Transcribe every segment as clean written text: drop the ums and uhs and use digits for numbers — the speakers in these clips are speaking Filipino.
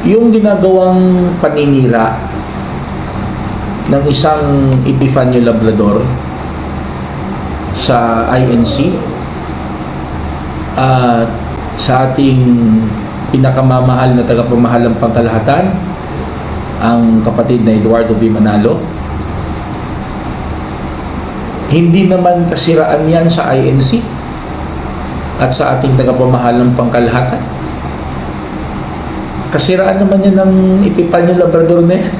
Yung ginagawang paninira ng isang Epifanio Labrador sa INC at sa ating pinakamamahal na tagapamahalang pangkalahatan, ang kapatid na Eduardo V. Manalo. Hindi naman kasiraan yan sa INC at sa ating tagapamahalang pangkalahatan. Kasiraan naman yan ng Epifanio Labrador na yan.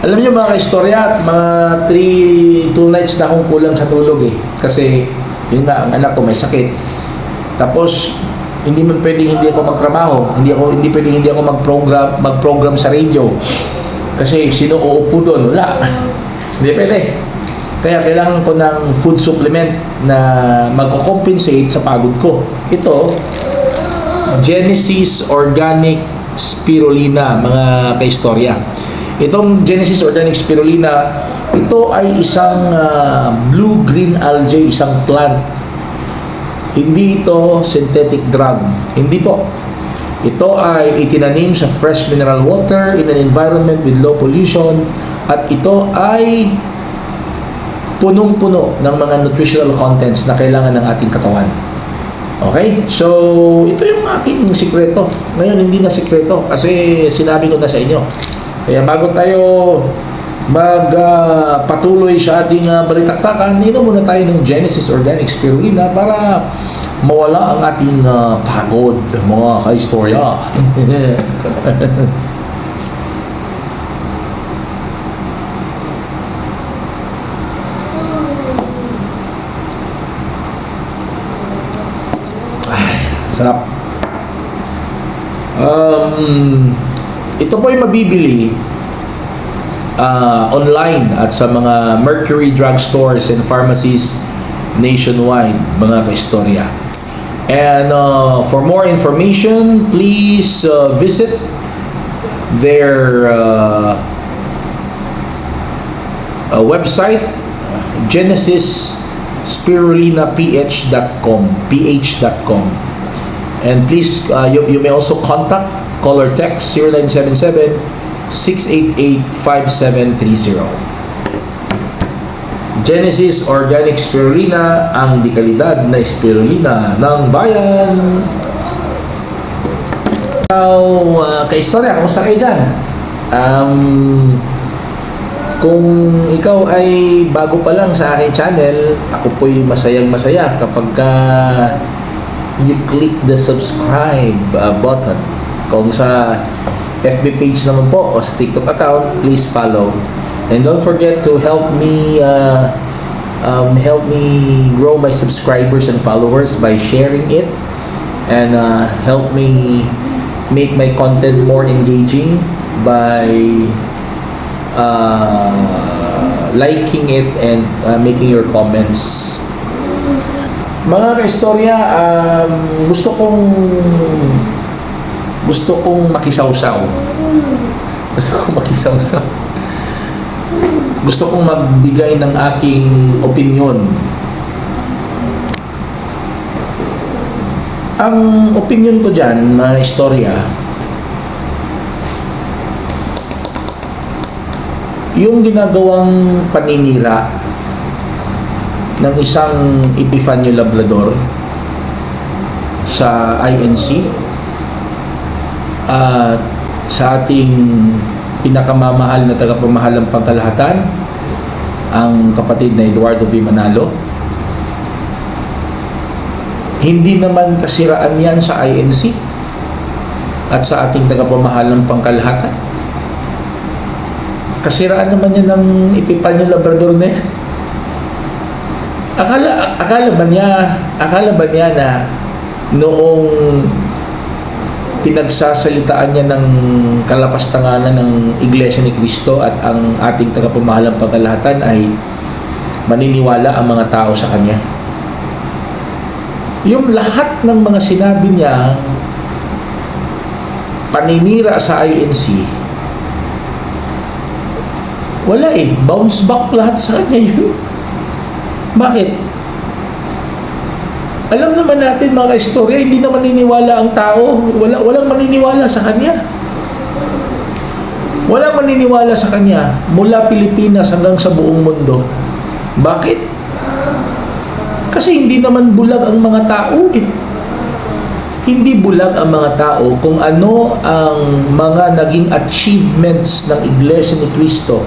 Alam niyo mga kaistorya, at mga 2 nights na akong kulang sa tulog eh. Kasi yun nga, ang anak ko may sakit. Tapos hindi man pwedeng hindi ako magtrabaho, hindi pwedeng hindi ako mag-program sa radio. Kasi sino uupo doon? Wala. Hindi pwede. Kaya kailangan ko ng food supplement na magko-compensate sa pagod ko. Ito, Genesis Organic Spirulina, mga kaistorya. Itong Genesis Organic Spirulina, ito ay isang blue-green algae, isang plant. Hindi ito synthetic drug. Hindi po. Ito ay itinanim sa fresh mineral water in an environment with low pollution, at ito ay punong-puno ng mga nutritional contents na kailangan ng ating katawan. Okay? So, ito yung aking sikreto. Ngayon, hindi na sikreto kasi sinabi ko na sa inyo. Kaya bago tayo patuloy sa ating balitaktakan, inom muna tayo ng Genesis Organic Spirulina para mawala ang ating pagod, mga kaistorya. Sarap. Ito po ay mabibili online at sa mga Mercury Drug Stores and pharmacies nationwide, mga kaistorya. And for more information, please visit their website, genesisspirulinaph.com. And please, you may also contact, call or text 0977-688-5730. Genesis Organic Spirulina, ang dekalidad na spirulina ng bayan. Kaistorya, kamusta kayo dyan? Kung ikaw ay bago pa lang sa aking channel, ako po'y masayang-masaya kapag you click the subscribe button. Kung sa FB page naman po o sa TikTok account, please follow. And don't forget to help me grow my subscribers and followers by sharing it, and help me make my content more engaging by liking it and making your comments. Mga kaistorya, gusto kong makisawsaw. Gusto kong magbigay ng aking opinion. Ang opinion ko dyan, mga istorya, yung ginagawang paninira ng isang Epifanio Labrador sa INC at sa ating pinakamamahal na tagapamahalang pangkalahatan, ang kapatid na Eduardo V. Manalo. Hindi naman kasiraan yan sa INC at sa ating tagapamahalang pangkalahatan. Kasiraan naman yan ng Epifanio Labrador na yan. Akala ba niya na noong pinagsasalitaan niya ng kalapastanganan ng Iglesia ni Cristo at ang ating tagapamahalang pangkalahatan ay maniniwala ang mga tao sa kanya? Yung lahat ng mga sinabi niya paninira sa INC, wala eh. Bounce back lahat sa kanya yun. Bakit? Alam naman natin mga istorya, hindi na maniniwala ang tao. Walang maniniwala sa kanya. Walang maniniwala sa kanya mula Pilipinas hanggang sa buong mundo. Bakit? Kasi hindi naman bulag ang mga tao eh. Hindi bulag ang mga tao kung ano ang mga naging achievements ng Iglesia ni Cristo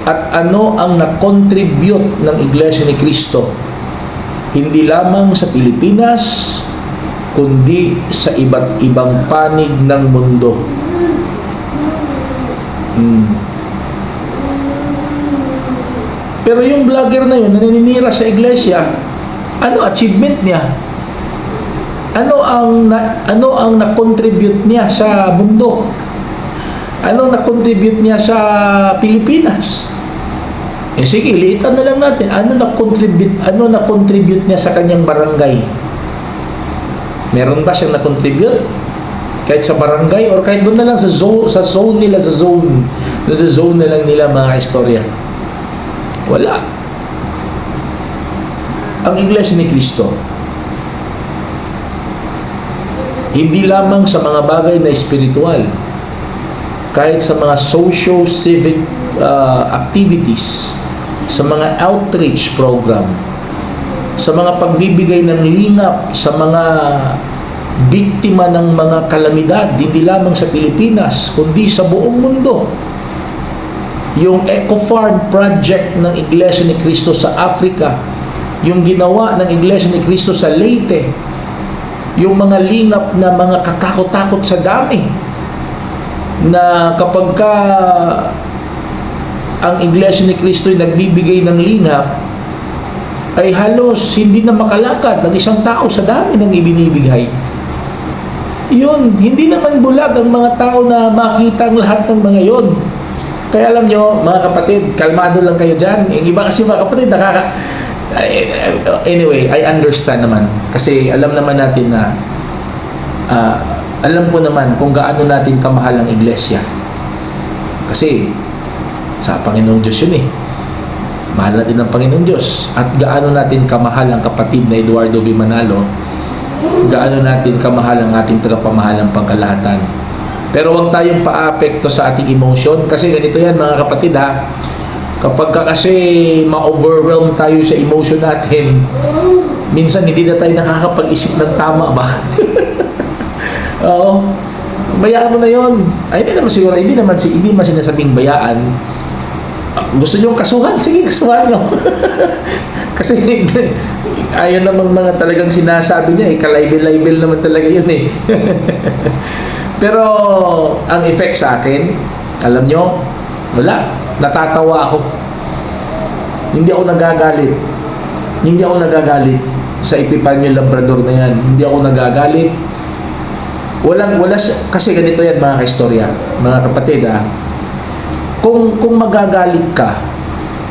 at ano ang na-contribute ng Iglesia ni Cristo hindi lamang sa Pilipinas kundi sa iba't ibang panig ng mundo. Pero yung vlogger na yun naninira sa iglesia, ano achievement niya? Ano ang na-contribute niya sa mundo? Ano na-contribute niya sa Pilipinas? Eh sige, liitan na lang natin. Ano na-contribute niya sa kanyang barangay? Meron ba siyang na-contribute? Kahit sa barangay or kahit doon na lang sa zone nila. Doon sa zone na lang nila mga istorya. Wala. Ang Iglesia ni Cristo, hindi lamang sa mga bagay na espiritual, kahit sa mga socio-civic activities, sa mga outreach program, sa mga pagbibigay ng lingap sa mga biktima ng mga kalamidad, hindi lamang sa Pilipinas, kundi sa buong mundo. Yung Eco Farm Project ng Iglesia ni Cristo sa Africa, yung ginawa ng Iglesia ni Cristo sa Leyte, yung mga lingap na mga katakot-takot sa dami, na kapag ka ang Iglesia ni Cristo ay nagbibigay ng lingap, ay halos hindi na makalakad ng isang tao sa dami ng ibinibigay. Yun, hindi naman bulag ang mga tao na makita ang lahat ng mga yon. Kaya alam nyo, mga kapatid, kalmado lang kayo dyan. Yung iba kasi mga kapatid, anyway, I understand naman. Kasi alam naman natin na alam ko naman kung gaano natin kamahal ang iglesia. Kasi sa Panginoong Diyos yun eh. Mahal natin ang Panginoong Diyos. At gaano natin kamahal ang kapatid na Eduardo V. Manalo, gaano natin kamahal ang ating tagapamahalang pangkalahatan. Pero huwag tayong paapekto sa ating emotion. Kasi ganito yan mga kapatid ha. Kapag ka kasi ma-overwhelm tayo sa emotion natin, minsan hindi na tayo nakakapag-isip ng tama ba? Oo. Bayaan mo na yon. Ay, hindi naman siguro, hindi naman sinasabing bayaan. Gusto nyo kasuhan? Sige, kasuhan nyo. Kasi ayaw naman mga talagang sinasabi niya, kalibel-libel naman talaga yun eh. Pero ang effect sa akin, alam nyo, wala. Natatawa ako. Hindi ako nagagalit. Hindi ako nagagalit sa Epifanio Labrador na yan. Hindi ako nagagalit. Wala kasi ganito yan mga kaistorya, mga kapatid ha. Kung magagalit ka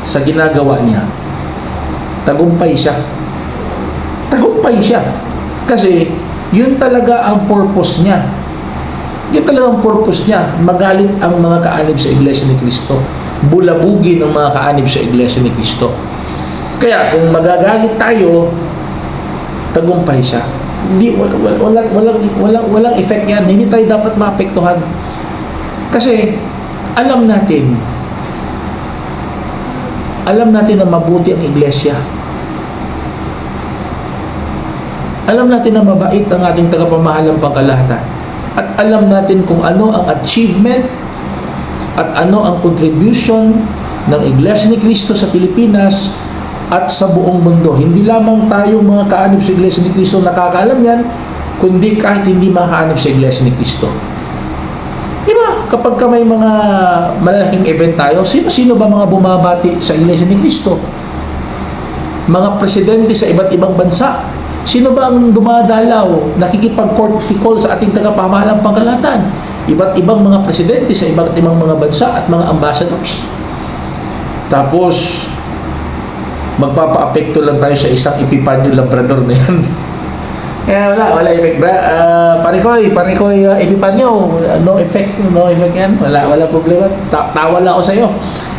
sa ginagawa niya, tagumpay siya. Tagumpay siya. Kasi yun talaga ang purpose niya. Yun talaga ang purpose niya. Magalit ang mga kaanib sa Iglesia ni Cristo. Bulabugin ang mga kaanib sa Iglesia ni Cristo. Kaya kung magagalit tayo, tagumpay siya. Hindi, walang effect yan. Hindi tayo dapat maapektuhan. Kasi alam natin na mabuti ang iglesia. Alam natin na mabait ang ating tagapamahalang pangkalahatan. At alam natin kung ano ang achievement at ano ang contribution ng Iglesia ni Cristo sa Pilipinas at sa buong mundo. Hindi lamang tayong mga kaanib sa Iglesia ni Cristo nakakaalam yan, kundi kahit hindi makaanib sa Iglesia ni Cristo. Diba? Kapag may mga malalaking event tayo, sino ba mga bumabati sa Iglesia ni Cristo? Mga presidente sa iba't ibang bansa. Sino ba ang dumadalaw, nakikipag-courtesy call sa ating tagapamahalang pangkalahatan? Iba't ibang mga presidente sa iba't ibang mga bansa at mga ambassadors. Tapos, magpapa-apekto lang tayo sa isang Epifanio Labrador na yan. Kaya wala effect ba? Parikoy, Epifanio, no effect yan. Wala problema. Tawa lang ako sa iyo.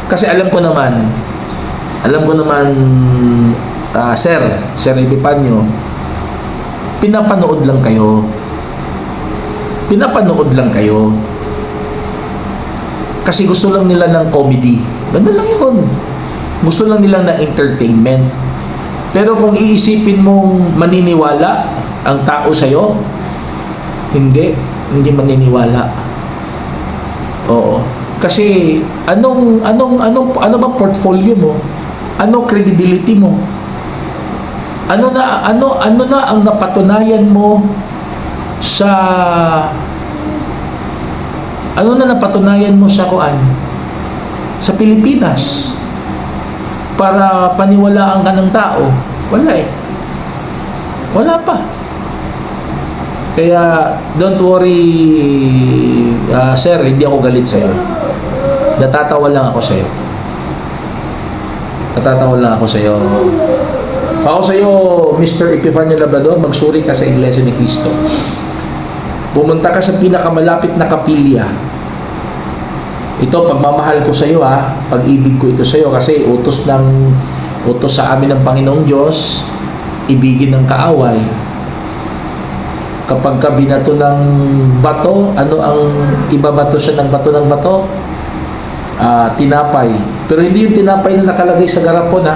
Kasi alam ko naman Sir Epifanio, pinapanood lang kayo. Pinapanood lang kayo. Kasi gusto lang nila ng comedy. Ganun lang yun. Gusto lang nila ng entertainment. Pero kung iisipin mong maniniwala ang tao sa'yo, hindi maniniwala. Oo. Kasi ano bang portfolio mo? Ano credibility mo? Ano na ang napatunayan mo sa sa Pilipinas para paniwalaan ka ng tao? Wala eh. Wala pa. Kaya don't worry, sir, hindi ako galit sa'yo. Natatawa lang ako sa'yo. Ako sa'yo, Mr. Epifanio Labrador, magsuri ka sa Iglesia ni Cristo. Pumunta ka sa pinakamalapit na kapilya. Ito, pagmamahal ko sa'yo, pag-ibig ko ito sa'yo, kasi utos sa amin ng Panginoong Diyos, ibigin ng kaaway. Kapag ka binato ng bato, ano ang ibabato siya ng bato? Tinapay. Pero hindi yung tinapay na nakalagay sa garapon,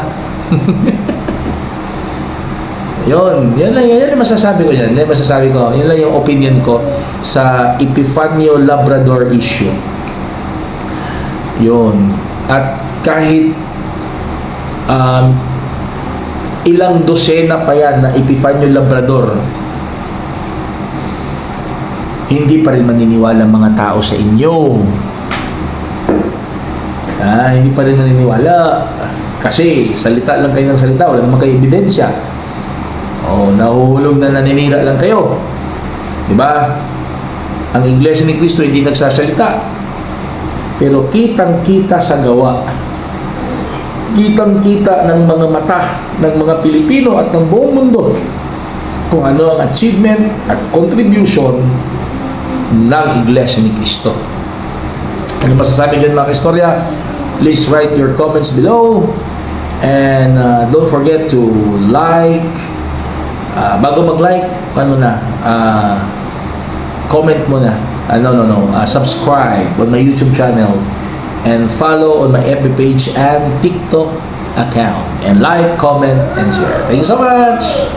Yan lang masasabi ko yan. Yan lang yung opinion ko sa Epifanio Labrador issue. Yun. At kahit ilang dosena pa yan na Epifanio Labrador, hindi pa rin maniniwala mga tao sa inyo. Hindi pa rin naniniwala. Kasi salita lang kayo ng salita, wala naman kayo ebidensya. Nahuhulog na naninira lang kayo. Diba? Ang Iglesia ni Cristo hindi nagsasalita. Pero kitang-kita sa gawa. Kitang-kita ng mga mata ng mga Pilipino at ng buong mundo kung ano ang achievement at contribution ng Iglesia ni Cristo. Ano masasabi dyan mga kaistorya? Please write your comments below and don't forget to like. Bago mag-like, comment muna. Subscribe on my YouTube channel and follow on my FB page and TikTok account. And like, comment, and share. Thank you so much!